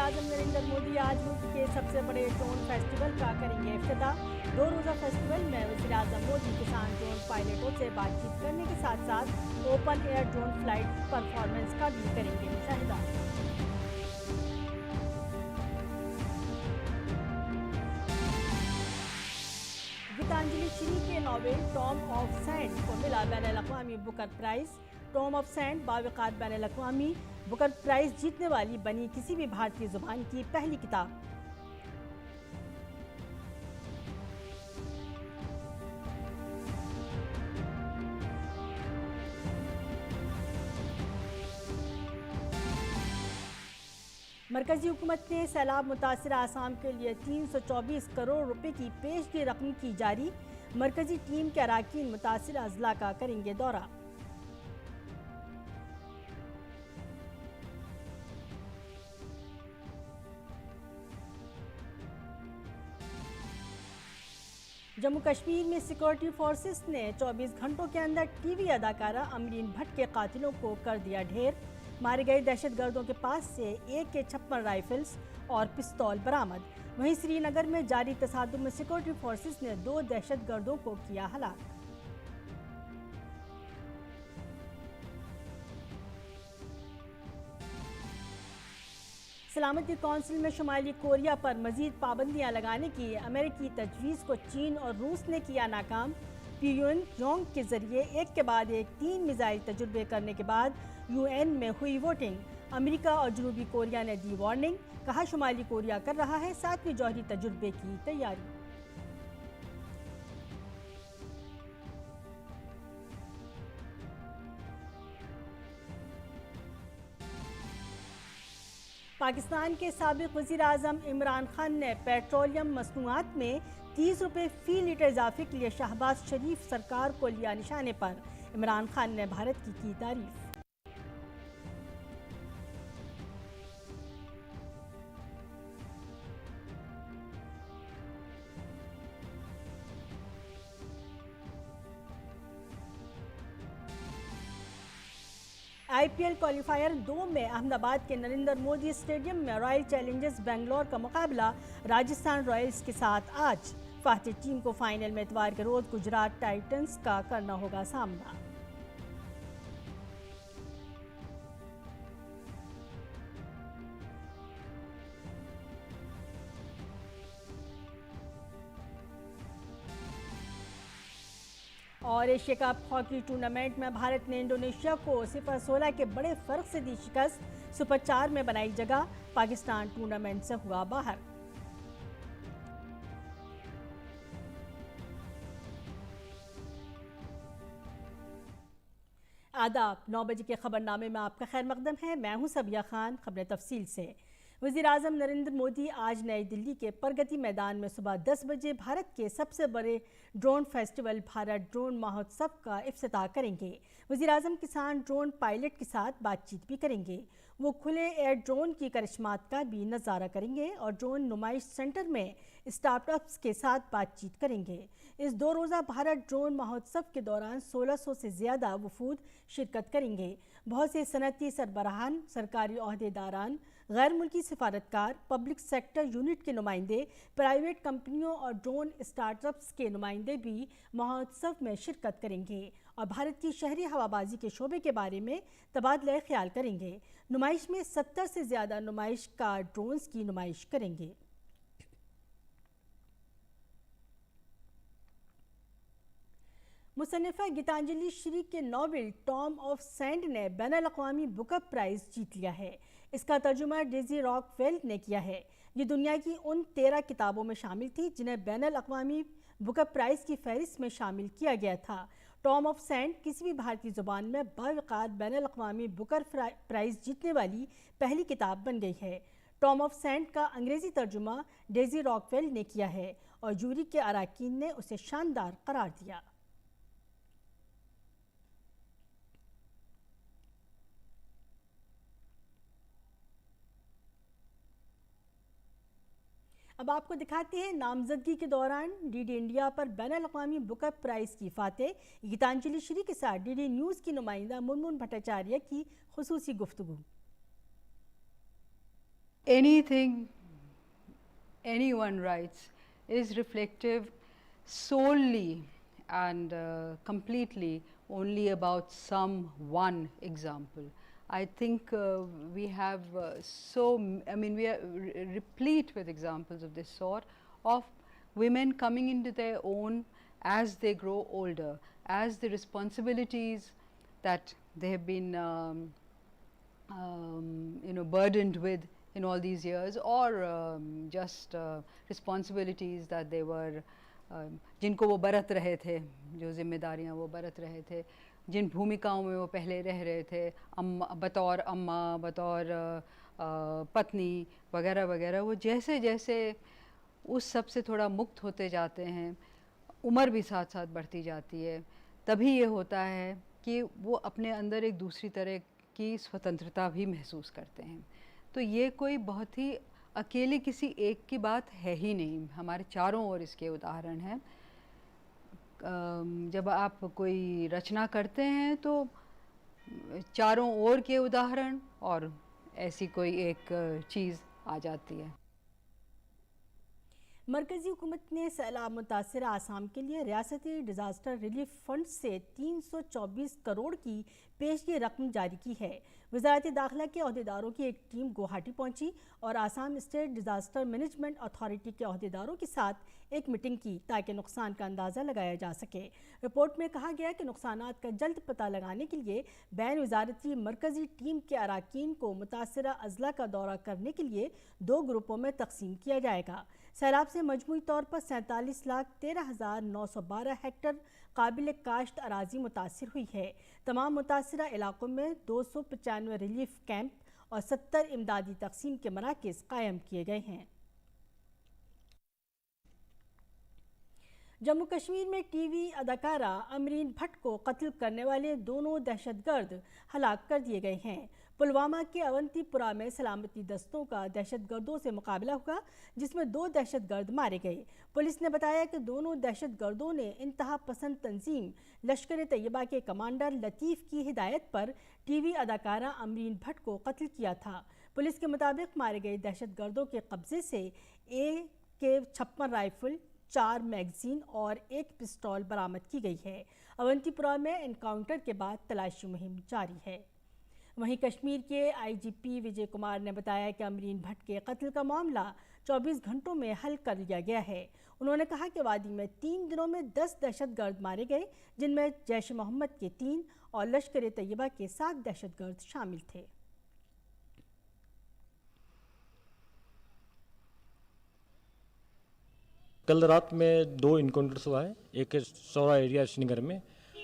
वज़ीर-ए-आज़म नरेंद्र मोदी आज मुल्क के सबसे बड़े ड्रोन फेस्टिवल का करेंगे इफ्तिताह। 2 रोज़ा फेस्टिवल में वज़ीर-ए-आज़म मोदी किसान ड्रोन पायलटों से बातचीत करने के साथ साथ open air drone flight performance का भी करेंगे मुशाहिदा। गीतांजलि श्री के नॉवेल टॉम ऑफ सैंड को मिला बैनुल-अक़वामी Booker prize. Tomb of sand बावक़ार बैनुल-अक़वामी बुकर प्राइज़ जीतने वाली बनी किसी भी भारतीय ज़ुबान की पहली किताब। मरकजी हुकूमत ने सैलाब मुतासिरा आसाम के लिए 324 करोड़ रुपए की पेशगी रकम की जारी। मरकजी टीम के अराकीन मुतासिरा अजला का करेंगे दौरा। जम्मू कश्मीर में सिक्योरिटी फोर्सेस ने 24 घंटों के अंदर टीवी अदाकारा अमरीन भट्ट के कातिलों को कर दिया ढेर। मारे गए दहशतगर्दों के पास से AK-56 राइफल्स और पिस्तौल बरामद। वहीं श्रीनगर में जारी तसादुम में सिक्योरिटी फोर्सेस ने 2 दहशतगर्दों को किया हलाक। सलामती कौंसिल में शुमाली कोरिया पर मजीद पाबंदियां लगाने की अमेरिकी तजवीज़ को चीन और रूस ने किया नाकाम। प्योंगयांग के जरिए एक के बाद एक 3 मिसाइल तजुर्बे करने के बाद UN में हुई वोटिंग। अमेरिका और जनूबी कोरिया ने दी वार्निंग, कहा शुमाली कोरिया कर रहा है 7वें जौहरी तजुर्बे की तैयारी। पाकिस्तान के साबिक वज़ीर-ए-आज़म इमरान खान ने पेट्रोलियम मसनूआत में 30 रुपये फ़ी लीटर इजाफे के लिए शहबाज शरीफ सरकार को लिया निशाने पर। इमरान खान ने भारत की तारीफ। IPL क्वालिफायर 2 में अहमदाबाद के नरेंद्र मोदी स्टेडियम में रॉयल चैलेंजर्स बेंगलोर का मुकाबला राजस्थान रॉयल्स के साथ आज। फातिह टीम को फाइनल में इतवार के रोज गुजरात टाइटंस का करना होगा सामना। और एशिया कप हॉकी टूर्नामेंट में भारत ने इंडोनेशिया को 0-16 के बड़े फर्क से दी शिकस्त। सुपर 4 में बनाई जगह, पाकिस्तान टूर्नामेंट से हुआ बाहर। आदाब, 9 बजे के खबरनामे में आपका खैर मकदम है। मैं हूं सबिया खान। खबरें तफसील से। वज़ीर-ए-आज़म नरेंद्र मोदी आज नई दिल्ली के प्रगति मैदान में सुबह 10 बजे भारत के सबसे बड़े ड्रोन फेस्टिवल भारत ड्रोन महोत्सव का इफ्तिताह करेंगे। वज़ीर-ए-आज़म किसान ड्रोन पायलट के साथ बातचीत भी करेंगे। वो खुले एयर ड्रोन की करिश्मात का भी नज़ारा करेंगे और ड्रोन नुमाइश सेंटर में स्टार्टअप्स के साथ बातचीत करेंगे। इस 2 रोज़ा भारत ड्रोन महोत्सव के दौरान 1600 से ज़्यादा वफूद शिरकत करेंगे। बहुत से सनती सरबराहान, सरकारी ओहदेदारान, गैर मुल्की सिफारतकार, पब्लिक सेक्टर यूनिट के नुमाइंदे, प्राइवेट कंपनियों और ड्रोन स्टार्टअप्स के नुमाइंदे भी महोत्सव में शिरकत करेंगे और भारत की शहरी हवाबाजी के शोबे के बारे में तबादला ख्याल करेंगे। नुमाइश में 70 से ज़्यादा नुमाइश कार ड्रोन्स की नुमाइश करेंगे। मुसन्निफ़ा गीतांजलि श्री के नॉवेल टॉम ऑफ सैंड ने बैनुल-अक़वामी बुकर प्राइज़ जीत लिया है। इसका तर्जुमा डेज़ी रॉकवेल ने किया है। ये दुनिया की उन 13 किताबों में शामिल थी जिन्हें बैनुल-अक़वामी बुकर प्राइज़ की फहरिस्त में शामिल किया गया था। टॉम ऑफ सैंड किसी भी भारतीय ज़ुबान में बावक़ार बैनुल-अक़वामी बुकर प्राइज़ जीतने वाली पहली किताब बन गई है। टॉम ऑफ सैंड का अंग्रेज़ी तर्जुमा डेज़ी रॉकवेल ने किया है और जूरी के अराकीन ने उसे शानदार करार दिया। अब आपको दिखाते हैं नामजदगी के दौरान DD इंडिया पर बैनुल-अक़वामी बुकर प्राइज़ की फातेह गीतांजलि श्री के साथ DD न्यूज़ की नुमाइंदा मुनमुन भट्टाचार्य की खुसूसी गुफ्तगू। anything anyone writes is reflective solely and completely only about some one example. I think we have we are replete with examples of this sort, of women coming into their own as they grow older, as the responsibilities that they have been burdened with in all these years, or just responsibilities that they were जिनको वो बरत रहे थे, जो जिम्मेदारियाँ वो बरत रहे थे, जिन भूमिकाओं में वो पहले रह रहे थे, बतौर अम्मा, बतौर पत्नी वगैरह वगैरह, वो जैसे जैसे उस सब से थोड़ा मुक्त होते जाते हैं, उम्र भी साथ साथ बढ़ती जाती है, तभी ये होता है कि वो अपने अंदर एक दूसरी तरह की स्वतंत्रता भी महसूस करते हैं. तो ये कोई बहुत ही अकेले किसी एक की बात है ही नहीं, हमारे चारों ओर इसके उदाहरण हैं. जब आप कोई रचना करते हैं तो चारों ओर के उदाहरण और ऐसी कोई एक चीज़ आ जाती है. मरकज़ी हुकूमत ने सैलाब मुतासर आसाम के लिए रियासती डिज़ास्टर रिलीफ फंड से 324 करोड़ की पेशगी रकम जारी की है. वज़ारत दाखिला के अहदेदारों की एक टीम गुवाहाटी पहुंची और Assam state disaster management authority के अहदेदारों के साथ एक मीटिंग की ताकि नुकसान का अंदाज़ा लगाया जा सके. रिपोर्ट में कहा गया कि नुकसानात का जल्द पता लगाने के लिए बैन वज़ारती मरकज़ी टीम के अराकीन को मुतासरा अजला का दौरा करने के लिए 2 ग्रुपों में तकसीम किया जाएगा. सैलाब से मजमूई तौर पर 47,13,912 हेक्टर काबिल काश्त अराजी मुतासर हुई है. तमाम मुतासरा इलाकों में 295 रिलीफ कैंप और 70 इमदादी तकसीम के मराकज़ कायम किए गए हैं. जम्मू कश्मीर में टीवी अदाकारा अमरीन भट्ट को कत्ल करने वाले दोनों दहशतगर्द हलाक कर दिए गए हैं. पुलवामा के अवंतीपुरा में सलामती दस्तों का दहशतगर्दों से मुकाबला हुआ, जिसमें 2 दहशतगर्द मारे गए. पुलिस ने बताया कि दोनों दहशतगर्दों ने इंतहा पसंद तंजीम लश्कर तैयबा के कमांडर लतीफ़ की हिदायत पर टीवी अदाकारा अमरीन भट्ट को कत्ल किया था. पुलिस के मुताबिक मारे गए दहशतगर्दों के कब्जे से AK-56 राइफल, 4 मैगजीन और 1 पिस्तौल बरामद की गई है. अवंतीपुरा में एनकाउंटर के बाद तलाशी मुहिम जारी है. वहीं कश्मीर के IGP विजय कुमार ने बताया कि अमरीन भट्ट के कत्ल का मामला 24 घंटों में हल कर लिया गया है. उन्होंने कहा कि वादी में 3 दिनों में 10 दहशतगर्द मारे गए, जिनमें जैश मोहम्मद के 3 और लश्कर तैयबा के 7 दहशतगर्द शामिल थे. कल रात में 2 इनकाउंटर्स हुआ है. एक सौरा एरिया श्रीनगर में,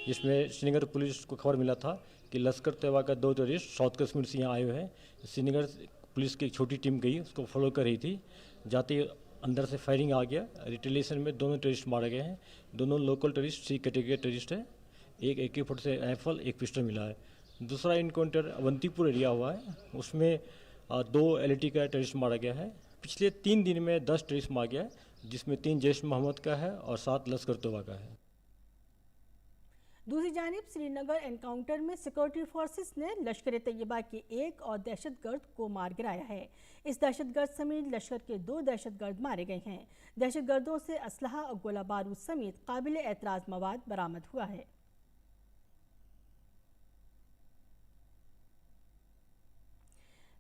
जिसमें श्रीनगर पुलिस को खबर मिला था कि लश्कर तैयबा का 2 टेररिस्ट साउथ कश्मीर से यहाँ आए हुए हैं. श्रीनगर पुलिस की एक छोटी टीम गई, उसको फॉलो कर रही थी. जाते ही अंदर से फायरिंग आ गया. रिटेलिएशन में दोनों टेररिस्ट मारे गए हैं. दोनों local terrorist, C category terrorist है. एक AK-47 राइफल, 1 पिस्टल मिला है. दूसरा इनकाउंटर अवंतीपुर एरिया हुआ है, उसमें 2 LAT का टेररिस्ट मारा गया है. पिछले 3 दिन में 10 टेररिस्ट मारा गया है, जिसमें 3 जैश मोहम्मद का है और 7 लश्कर तैयबा का है. दूसरी जानिब श्रीनगर एनकाउंटर में सिक्योरिटी फोर्सेस ने लश्कर तैयबा के 1 और दहशतगर्द को मार गिराया है. इस दहशतगर्द समेत लश्कर के 2 दहशतगर्द मारे गए हैं. दहशतगर्दों से असलहा और गोला बारूद समेत काबिल एतराज़ मवाद बरामद हुआ है.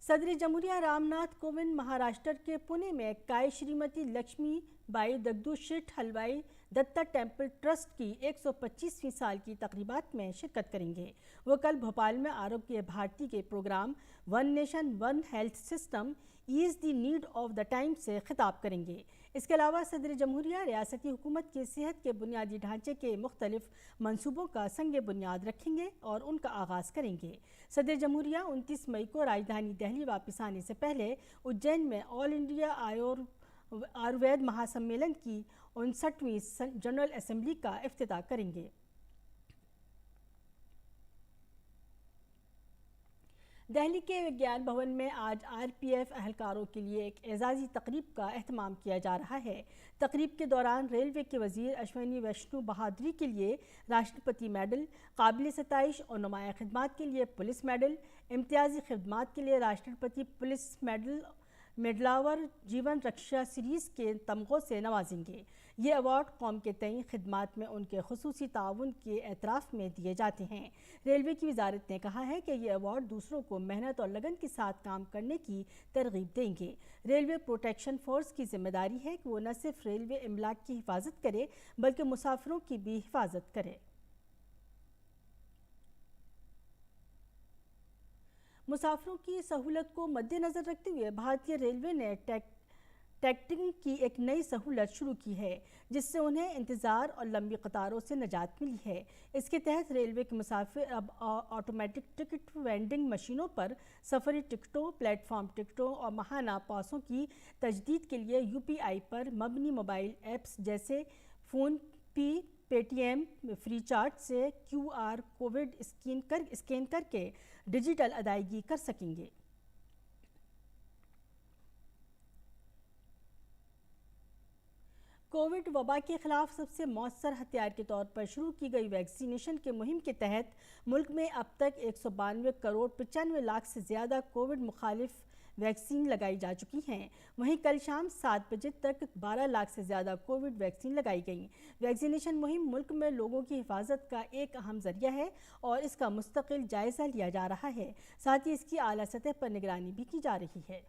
सदर जमहूरिया रामनाथ कोविंद महाराष्ट्र के पुणे में काय श्रीमती लक्ष्मी बाई दगदूशेठ हलवाई दत्ता टेम्पल ट्रस्ट की 125वीं साल की तकरीबात में शिरकत करेंगे. वो कल भोपाल में आरोग्य भारती के program one nation one health system is the need of the time से खिताब करेंगे. इसके अलावा सदर जमहूरिया रियासती हुकूमत के सेहत के बुनियादी ढांचे के मुख्तलिफ मंसूबों का संग बुनियाद रखेंगे और उनका आगाज़ करेंगे. सदर जमहूरिया 29 मई को राजधानी दिल्ली वापस आने से पहले उज्जैन में ऑल इंडिया आयुर्वेद महासम्मेलन की 59वीं जनरल असेंबली का इफ्तिताह करेंगे. दिल्ली के विज्ञान भवन में आज RPF अहलकारों के लिए एक एजाज़ी तकरीब का एहतमाम किया जा रहा है. तकरीब के दौरान रेलवे के वज़ीर अश्विनी वैष्णो बहादुरी के लिए राष्ट्रपति मेडल, काबिल सताइश और नुमाया खिदमात के लिए पुलिस मेडल, इम्तियाजी खिदमात के लिए राष्ट्रपति पुलिस मेडल मेडलावर जीवन रक्षा सीरीज़ के तमगों से नवाजेंगे। ये अवार्ड कौम के तय खिदमात में उनके खुसूसी ताउन के एतराफ़ में दिए जाते हैं। रेलवे की वजारत ने कहा है कि ये अवार्ड दूसरों को मेहनत और लगन के साथ काम करने की तरगीब देंगे। रेलवे प्रोटेक्शन फोर्स की जिम्मेदारी है कि वो न सिर्फ रेलवे इमलाक की हिफाजत करे बल्कि मुसाफिरों की भी हिफाजत करे। मुसाफिरों की सहूलत को मद्देनज़र रखते हुए भारतीय रेलवे ने टिकटिंग की एक नई सहूलत शुरू की है, जिससे उन्हें इंतज़ार और लंबी कतारों से निजात मिली है। इसके तहत रेलवे के मुसाफिर अब ऑटोमेटिक टिकट वेंडिंग मशीनों पर सफरी टिकटों, प्लेटफॉर्म टिकटों और माहाना पासों की तजदीद के लिए UPI पर मबनी मोबाइल ऐप्स जैसे फ़ोनपे, पेटीएम, फ्रीचार्ज से QR कोड स्कैन करके डिजिटल अदायगी कर सकेंगे। कोविड वबा के खिलाफ सबसे मौसर हथियार के तौर पर शुरू की गई वैक्सीनेशन के मुहिम के तहत मुल्क में अब तक 192 करोड़ 95 लाख से ज़्यादा कोविड मुखालिफ वैक्सीन लगाई जा चुकी हैं। वहीं कल शाम 7 बजे तक 12 लाख से ज़्यादा कोविड वैक्सीन लगाई गई। वैक्सीनेशन मुहिम मुल्क में लोगों की हिफाजत का एक अहम जरिया है और इसका मुस्तकिल जायज़ा लिया जा रहा है। साथ ही इसकी आला सतह पर निगरानी भी की जा रही है।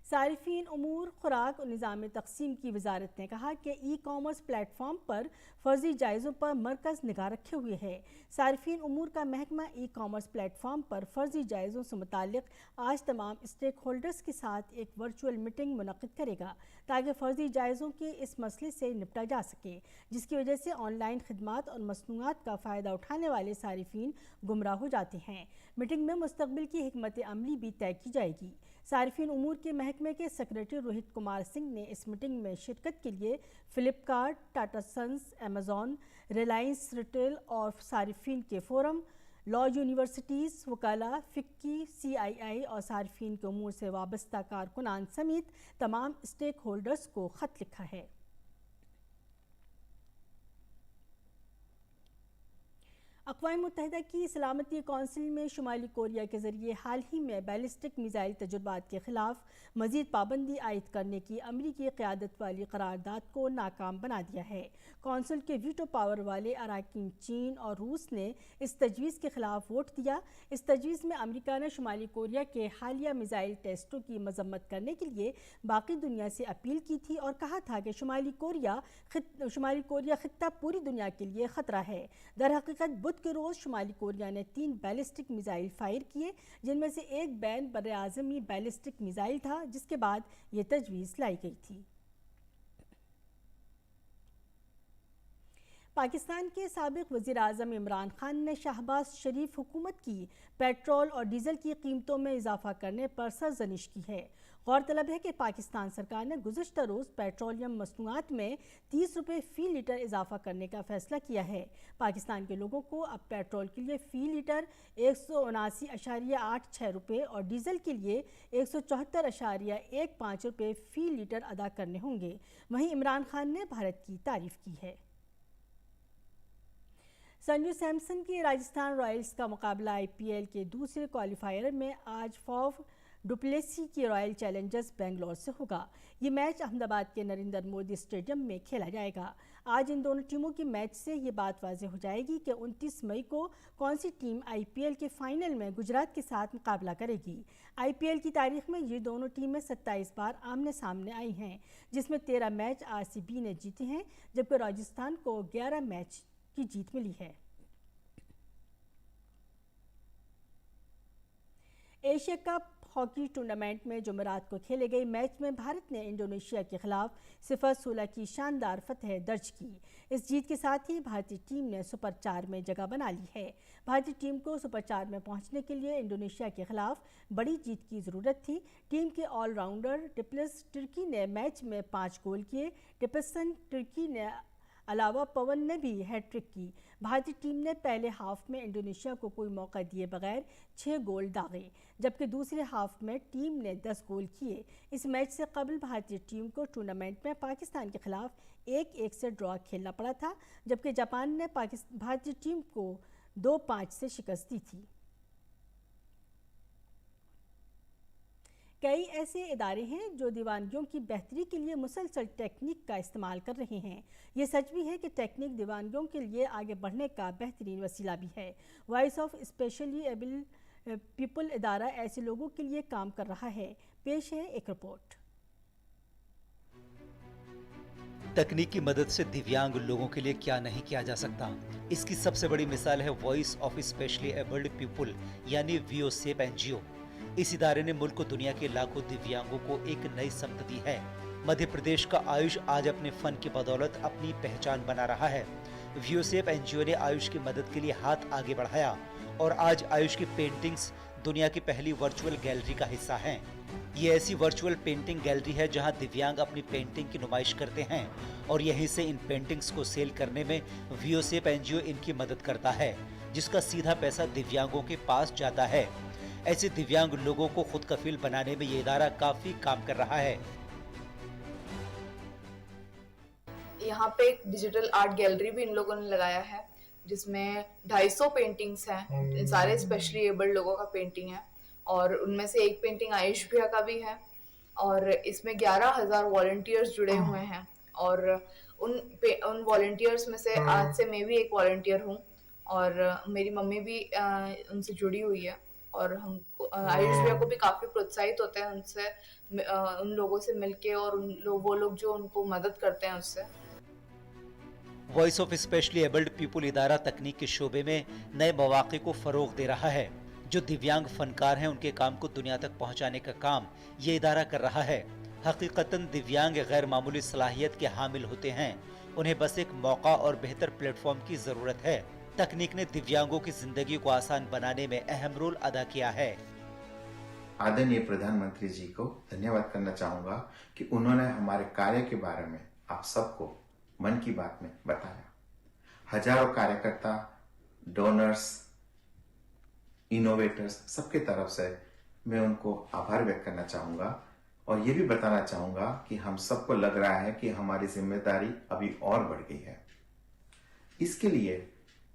सारिफीन उमूर, खुराक और निज़ाम तकसीम की वजारत ने कहा कि ई-कॉमर्स प्लेटफॉर्म पर फर्जी जायज़ों पर मरकज़ निगाह रखे हुए है। सारिफीन उमूर का महकमा ई-कॉमर्स प्लेटफॉर्म पर फर्जी जायज़ों से मुताल्लिक़ आज तमाम स्टेक होल्डर्स के साथ एक वर्चुअल मीटिंग मुनक़िद करेगा ताकि फ़र्जी जायज़ों के इस मसले से निपटा जा सके, जिसकी वजह से ऑनलाइन खिदमात और मसनूआत का फ़ायदा उठाने वाले सारिफीन गुमराह हो जाते हैं। मीटिंग में मुस्तक़बिल की हिकमत अमली भी तय की जाएगी। सारिफीन उमूर के महकमे के सेक्रेटरी रोहित कुमार सिंह ने इस मीटिंग में शिरकत के लिए Flipkart, Tata sons, Amazon, Reliance retail और सारिफीन के फोरम, लॉ यूनिवर्सिटीज़, वकाला, फ़िक्की, CII और सारिफीन के उमूर से वाबस्ता कारकुनान समेत तमाम स्टेक होल्डर्स को ख़त लिखा है। अक़वाम मुत्तहिदा की सलामती कौंसिल में शुमाली कोरिया के ज़रिए हाल ही में बैलिस्टिक मिज़ाइल तजुर्बात के ख़िलाफ़ मज़ीद पाबंदी आयद करने की अमरीकी क़यादत वाली करारदाद को नाकाम बना दिया है। कौंसिल के वीटो पावर वाले अराकीन चीन और रूस ने इस तजवीज़ के ख़िलाफ़ वोट दिया। इस तजवीज़ में अमरीका ने शुमाली कोरिया के हालिया मिज़ाइल टेस्टों की मजम्मत करने के लिए बाकी दुनिया से अपील की थी और कहा था कि शुमाली कोरिया ख़ित्ता पूरी दुनिया के लिए ख़तरा है। दरहकीकत बुध के रोज़ शुमाली कोरिया ने 3 बैलिस्टिक मिज़ाइल फायर किए, जिनमें से एक बैन बरआज़मी बैलिस्टिक मिज़ाइल था, जिसके बाद ये तजवीज़ लाई गई थी। पाकिस्तान के साबिक़ वज़ीर-ए-आज़म इमरान खान ने शहबाज शरीफ हुकूमत की पेट्रोल और डीज़ल की कीमतों में इजाफा करने पर सरजनिश की है। गौरतलब है कि पाकिस्तान सरकार ने गुज़श्ता रोज़ पेट्रोलियम मसनूआत में 30 रुपये फ़ी लीटर इजाफा करने का फ़ैसला किया है। पाकिस्तान के लोगों को अब पेट्रोल के लिए फ़ी लीटर 179.86 रुपये और डीज़ल के लिए 174.15 रुपये फ़ी लीटर अदा करने होंगे। वहीं इमरान खान ने भारत की तारीफ़ की है। संजू सैमसन की राजस्थान रॉयल्स का मुकाबला IPL के दूसरे क्वालिफायर में आज फॉफ डुप्लेसी की रॉयल चैलेंजर्स बेंगलोर से होगा। ये मैच अहमदाबाद के नरेंद्र मोदी स्टेडियम में खेला जाएगा। आज इन दोनों टीमों के मैच से ये बात वाज़ेह हो जाएगी कि 29 मई को कौन सी टीम IPL के फाइनल में गुजरात के साथ मुकाबला करेगी। IPL की तारीख में ये दोनों टीमें 27 बार आमने सामने आई हैं, जिसमें 13 मैच RCB ने जीते हैं, जबकि राजस्थान को 11 मैच की जीत मिली है। एशिया कप हॉकी टूर्नामेंट में जुमेरात को खेले गए मैच में भारत ने इंडोनेशिया के खिलाफ 0-16 की शानदार फतह दर्ज की। इस जीत के साथ ही भारतीय टीम ने सुपर 4 में जगह बना ली है। भारतीय टीम को सुपर 4 में पहुंचने के लिए इंडोनेशिया के खिलाफ बड़ी जीत की ज़रूरत थी। टीम के ऑलराउंडर टिप्लस टर्की ने मैच में 5 गोल किए। टिप्सन टर्की ने अलावा पवन ने भी हैट्रिक की। भारतीय टीम ने पहले हाफ में इंडोनेशिया को कोई मौका दिए बगैर 6 गोल दागे, जबकि दूसरे हाफ में टीम ने 10 गोल किए। इस मैच से कबल भारतीय टीम को टूर्नामेंट में पाकिस्तान के खिलाफ 1-1 से ड्रॉ खेलना पड़ा था, जबकि जापान ने भारतीय टीम को 2-5 से शिकस्त दी थी। कई ऐसे इदारे हैं जो दिव्यांगों की बेहतरी के लिए मुसलसल टेक्निक का इस्तेमाल कर रहे हैं। ये सच भी है कि टेक्निक दिव्यांगों के लिए आगे बढ़ने का बेहतरीन वसीला भी है। Voice of specially abled people इदारा ऐसे लोगों के लिए काम कर रहा है। पेश है एक रिपोर्ट। तकनीक की मदद से दिव्यांग लोगों के लिए क्या नहीं किया जा सकता, इसकी सबसे बड़ी मिसाल है voice of specially abled people यानी वीओसेप एनजीओ। इस इदारे ने मुल्क को दुनिया के लाखों दिव्यांगों को एक नई समत दी है। मध्य प्रदेश का आयुष आज अपने फन की बदौलत अपनी पहचान बना रहा है। वीओसेप एनजीओ ने आयुष की मदद के लिए हाथ आगे बढ़ाया और आज आयुष की पेंटिंग्स दुनिया की पहली वर्चुअल गैलरी का हिस्सा हैं। ये ऐसी वर्चुअल पेंटिंग गैलरी है जहां दिव्यांग अपनी पेंटिंग की नुमाइश करते हैं और यहीं से इन पेंटिंग्स को सेल करने में वीओसेप एनजीओ इनकी मदद करता है, जिसका सीधा पैसा दिव्यांगों के पास जाता है। ऐसे दिव्यांग लोगों को खुद कफील बनाने में ये इदारा काफी काम कर रहा है। यहाँ पे एक डिजिटल आर्ट गैलरी भी इन लोगों ने लगाया है, जिसमें 250 पेंटिंग्स हैं। इन सारे स्पेशली एबल्ड लोगों का पेंटिंग है और उनमें से एक पेंटिंग आयुष भैया का भी है और इसमें 11,000 वॉलंटियर्स जुड़े हुए हैं और उन वॉलंटियर्स में से आज से मैं भी एक वॉलंटियर हूँ और मेरी मम्मी भी उनसे जुड़ी हुई है और हम आयुष भैया को भी काफ़ी प्रोत्साहित होते हैं उनसे, उन लोगों से मिलके और वो लोग जो उनको मदद करते हैं उससे। Voice of specially abled people इदारा तकनीक के शोबे में नए मौके को फरोग दे रहा है। जो दिव्यांग फनकार हैं उनके काम को दुनिया तक पहुंचाने का काम ये इदारा कर रहा है। हकीकतन दिव्यांग गैर मामूली सलाहियत के हामिल होते हैं, उन्हें बस एक मौका और बेहतर प्लेटफॉर्म की जरूरत है। तकनीक ने दिव्यांगों की जिंदगी को आसान बनाने में अहम रोल अदा किया है। आदरणीय प्रधानमंत्री जी को धन्यवाद करना चाहूंगा कि उन्होंने हमारे कार्य के बारे में आप सबको मन की बात में बताया। हजारों कार्यकर्ता, डोनर्स, इनोवेटर्स सबके तरफ से मैं उनको आभार व्यक्त करना चाहूंगा और ये भी बताना चाहूंगा कि हम सबको लग रहा है कि हमारी जिम्मेदारी अभी और बढ़ गई है। इसके लिए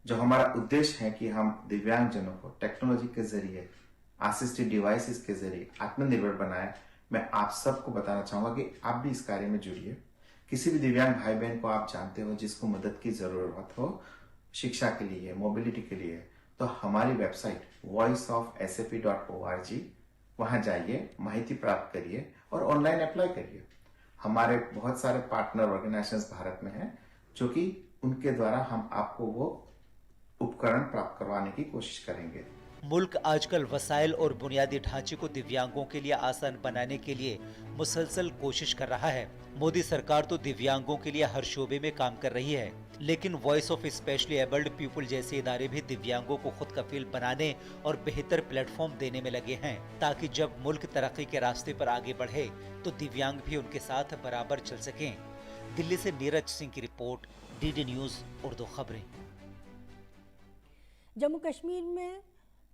जो हमारा उद्देश्य है कि हम दिव्यांगजनों को टेक्नोलॉजी के जरिए, असिस्टेड डिवाइसेस के जरिए आत्मनिर्भर बनाए, मैं आप सबको बताना चाहूंगा कि आप भी इस कार्य में जुड़िए। किसी भी दिव्यांग भाई बहन को आप जानते हो जिसको मदद की जरूरत हो शिक्षा के लिए, मोबिलिटी के लिए, तो हमारी वेबसाइट voiceofsap.org वहां जाइए, माहिती प्राप्त करिए और ऑनलाइन अप्लाई करिए। हमारे बहुत सारे पार्टनर ऑर्गेनाइजेशंस भारत में हैं जो कि उनके द्वारा हम आपको वो उपकरण प्राप्त करवाने की कोशिश करेंगे। मुल्क आजकल वसाइल और बुनियादी ढांचे को दिव्यांगों के लिए आसान बनाने के लिए मुसलसल कोशिश कर रहा है। मोदी सरकार तो दिव्यांगों के लिए हर शोबे में काम कर रही है, लेकिन voice of specially abled people जैसे इदारे भी दिव्यांगों को खुद कफील बनाने और बेहतर प्लेटफॉर्म देने में लगे हैं, ताकि जब मुल्क तरक्की के रास्ते पर आगे बढ़े तो दिव्यांग भी उनके साथ बराबर चल सकें। दिल्ली से नीरज सिंह की रिपोर्ट, डीडी न्यूज़ उर्दू खबरें। जम्मू कश्मीर में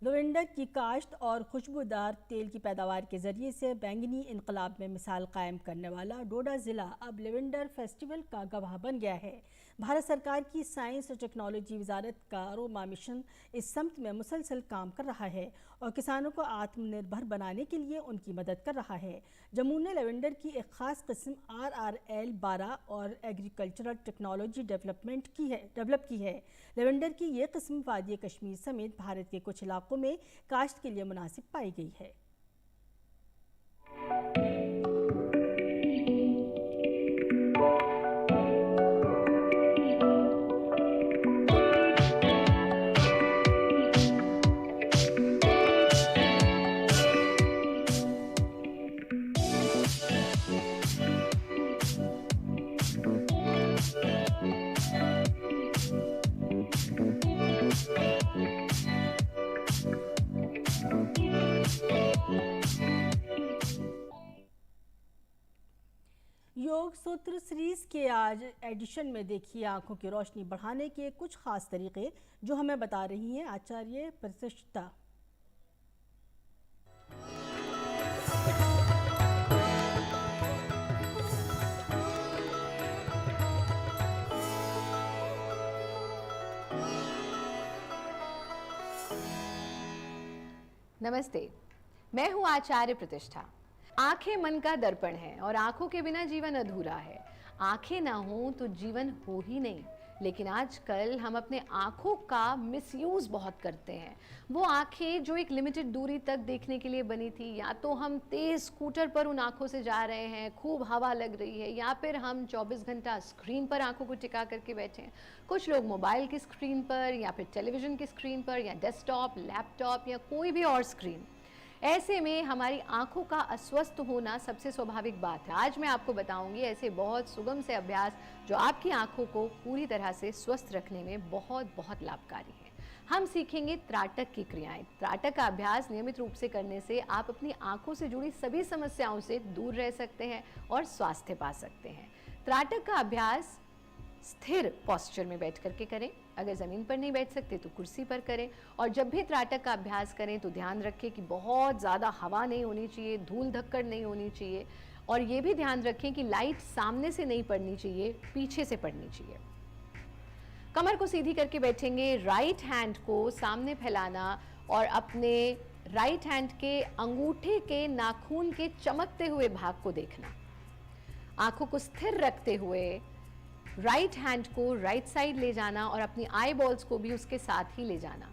लवेंडर की काश्त और खुशबूदार तेल की पैदावार के जरिए से बैंगनी इनकलाब में मिसाल कायम करने वाला डोडा ज़िला अब लेवेंडर फेस्टिवल का गवाह बन गया है। भारत सरकार की साइंस और टेक्नोलॉजी वजारत का अरोमा मिशन इस सम्त में मुसलसल काम कर रहा है और किसानों को आत्मनिर्भर बनाने के लिए उनकी मदद कर रहा है। जम्मू ने लेवेंडर की एक ख़ास किस्म RRL-12 और एग्रीकल्चरल टेक्नोलॉजी डेवलप की है। लेवेंडर की ये किस्म वादी कश्मीर समेत भारत के कुछ इलाकों में काश्त के लिए मुनासिब पाई गई है। योग सूत्र सीरीज के आज एडिशन में देखिए आंखों की रोशनी बढ़ाने के कुछ खास तरीके, जो हमें बता रही हैं आचार्य प्रतिष्ठा। नमस्ते, मैं हूं आचार्य प्रतिष्ठा। आंखें मन का दर्पण है और आंखों के बिना जीवन अधूरा है। आंखें ना हो तो जीवन हो ही नहीं। लेकिन आजकल हम अपने आंखों का मिसयूज बहुत करते हैं। वो आंखें जो एक लिमिटेड दूरी तक देखने के लिए बनी थी, या तो हम तेज स्कूटर पर उन आंखों से जा रहे हैं, खूब हवा लग रही है, या फिर हम 24 घंटा स्क्रीन पर आंखों को टिका करके बैठे हैं। कुछ लोग मोबाइल की स्क्रीन पर या फिर टेलीविज़न की स्क्रीन पर या डेस्कटॉप, लैपटॉप या कोई भी और स्क्रीन। ऐसे में हमारी आंखों का अस्वस्थ होना सबसे स्वाभाविक बात है। आज मैं आपको बताऊंगी ऐसे बहुत सुगम से अभ्यास जो आपकी आंखों को पूरी तरह से स्वस्थ रखने में बहुत बहुत लाभकारी है। हम सीखेंगे त्राटक की क्रियाएं। त्राटक का अभ्यास नियमित रूप से करने से आप अपनी आंखों से जुड़ी सभी समस्याओं से दूर रह सकते हैं और स्वास्थ्य पा सकते हैं। त्राटक का अभ्यास स्थिर पोस्चर में बैठ करके करें। अगर ज़मीन पर नहीं बैठ सकते तो कुर्सी पर करें। और जब भी त्राटक का अभ्यास करें तो ध्यान रखें कि बहुत ज़्यादा हवा नहीं होनी चाहिए, धूल धक्कड़ नहीं होनी चाहिए, और ये भी ध्यान रखें कि लाइट सामने से नहीं पड़नी चाहिए, पीछे से पड़नी चाहिए। कमर को सीधी करके बैठेंगे, राइट हैंड को सामने फैलाना और अपने राइट हैंड के अंगूठे के नाखून के चमकते हुए भाग को देखना। आंखों को स्थिर रखते हुए राइट हैंड को राइट साइड ले जाना और अपनी आई बॉल्स को भी उसके साथ ही ले जाना।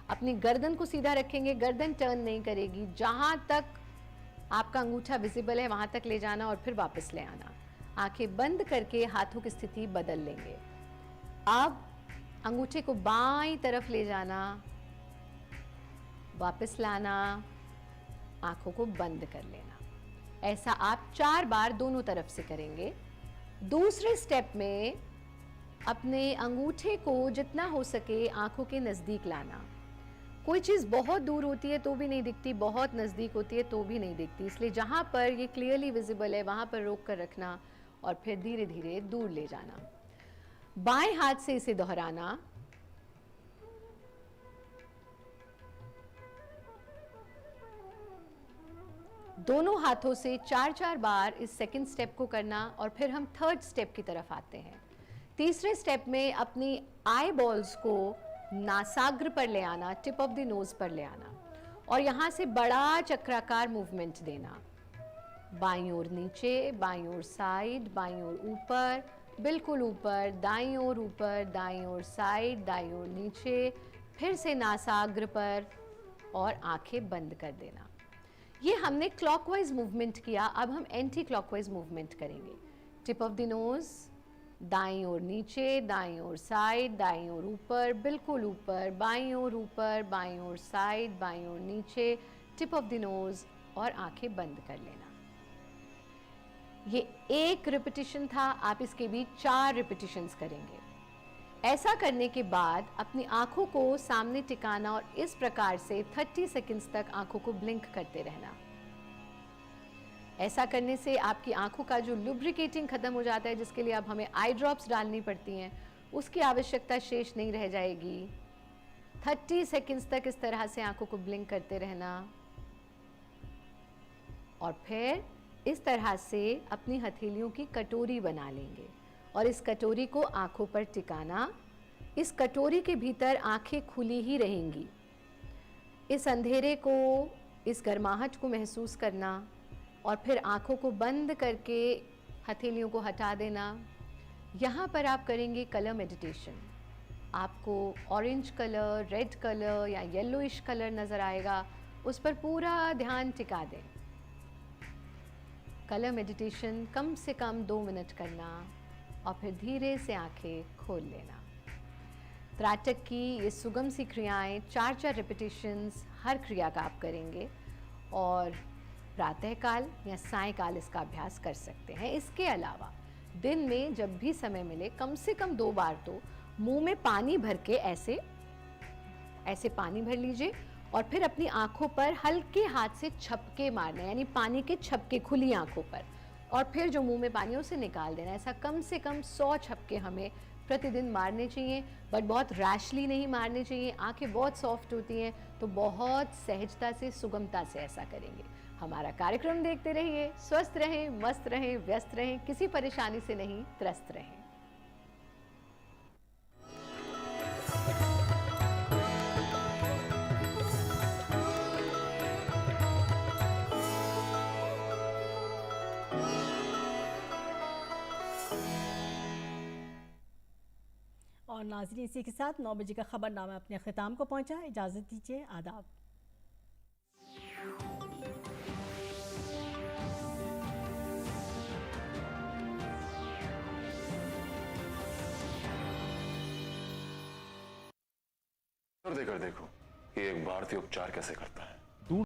अपनी गर्दन को सीधा रखेंगे, गर्दन टर्न नहीं करेगी। जहां तक आपका अंगूठा विजिबल है वहां तक ले जाना और फिर वापस ले आना। आंखें बंद करके हाथों की स्थिति बदल लेंगे। अब अंगूठे को बाईं तरफ ले जाना, वापस लाना, आंखों को बंद कर लेना। ऐसा आप 4 बार दोनों तरफ से करेंगे। दूसरे स्टेप में अपने अंगूठे को जितना हो सके आंखों के नज़दीक लाना। कोई चीज़ बहुत दूर होती है तो भी नहीं दिखती, बहुत नज़दीक होती है तो भी नहीं दिखती, इसलिए जहाँ पर ये क्लियरली विजिबल है वहाँ पर रोक कर रखना और फिर धीरे धीरे दूर ले जाना। बाएं हाथ से इसे दोहराना। दोनों हाथों से 4-4 बार इस सेकंड स्टेप को करना और फिर हम थर्ड स्टेप की तरफ आते हैं। तीसरे स्टेप में अपनी आई बॉल्स को नासाग्र पर ले आना, टिप ऑफ द नोज पर ले आना और यहाँ से बड़ा चक्राकार मूवमेंट देना। बाईं ओर नीचे, बाईं ओर साइड, बाईं ओर ऊपर, बिल्कुल ऊपर, दाईं ओर ऊपर, दाईं ओर साइड, दाईं ओर नीचे, फिर से नासाग्र पर और आंखें बंद कर देना। ये हमने क्लॉकवाइज मूवमेंट किया, अब हम एंटी क्लॉकवाइज मूवमेंट करेंगे। टिप ऑफ द नोज, दाईं ओर नीचे, दाईं ओर साइड, दाईं ओर ऊपर, बिल्कुल ऊपर, बाईं ओर ऊपर, बाईं ओर साइड, बाईं ओर नीचे, टिप ऑफ द नोज और आंखें बंद कर लेना। ये एक रिपीटिशन था, आप इसके भी 4 रिपीटिशंस करेंगे। ऐसा करने के बाद अपनी आंखों को सामने टिकाना और इस प्रकार से 30 सेकंड्स तक आंखों को ब्लिंक करते रहना। ऐसा करने से आपकी आंखों का जो लुब्रिकेटिंग खत्म हो जाता है, जिसके लिए अब हमें आई ड्रॉप्स डालनी पड़ती हैं, उसकी आवश्यकता शेष नहीं रह जाएगी। 30 सेकंड्स तक इस तरह से आंखों को ब्लिंक करते रहना और फिर इस तरह से अपनी हथेलियों की कटोरी बना लेंगे और इस कटोरी को आंखों पर टिकाना। इस कटोरी के भीतर आंखें खुली ही रहेंगी। इस अंधेरे को, इस गर्माहट को महसूस करना और फिर आंखों को बंद करके हथेलियों को हटा देना। यहाँ पर आप करेंगे कलर मेडिटेशन। आपको ऑरेंज कलर, रेड कलर या येलोइश कलर नज़र आएगा, उस पर पूरा ध्यान टिका दें। कलर मेडिटेशन कम से कम 2 मिनट करना और फिर धीरे से आंखें खोल लेना। त्राटक की ये सुगम सी क्रियाएं 4-4 रिपीटिशंस हर क्रिया का आप करेंगे और प्रातःकाल या सायंकाल इसका अभ्यास कर सकते हैं। इसके अलावा दिन में जब भी समय मिले कम से कम 2 बार तो मुंह में पानी भर के ऐसे पानी भर लीजिए और फिर अपनी आंखों पर हल्के हाथ से छपके मारना, यानी पानी के छपके खुली आंखों पर, और फिर जो मुंह में पानी है उसे निकाल देना। ऐसा कम से कम 100 छपके हमें प्रतिदिन मारने चाहिए, बट बहुत रैशली नहीं मारने चाहिए। आंखें बहुत सॉफ्ट होती हैं तो बहुत सहजता से, सुगमता से ऐसा करेंगे। हमारा कार्यक्रम देखते रहिए, स्वस्थ रहें, मस्त रहें, व्यस्त रहें, किसी परेशानी से नहीं त्रस्त रहें। और नाज़रीन, इसी के साथ 9 बजे का खबरनामा अपने ख़िताम को पहुंचा। इजाज़त दीजिए, आदाब। और देकर देखो कि एक भारतीय उपचार कैसे करता है।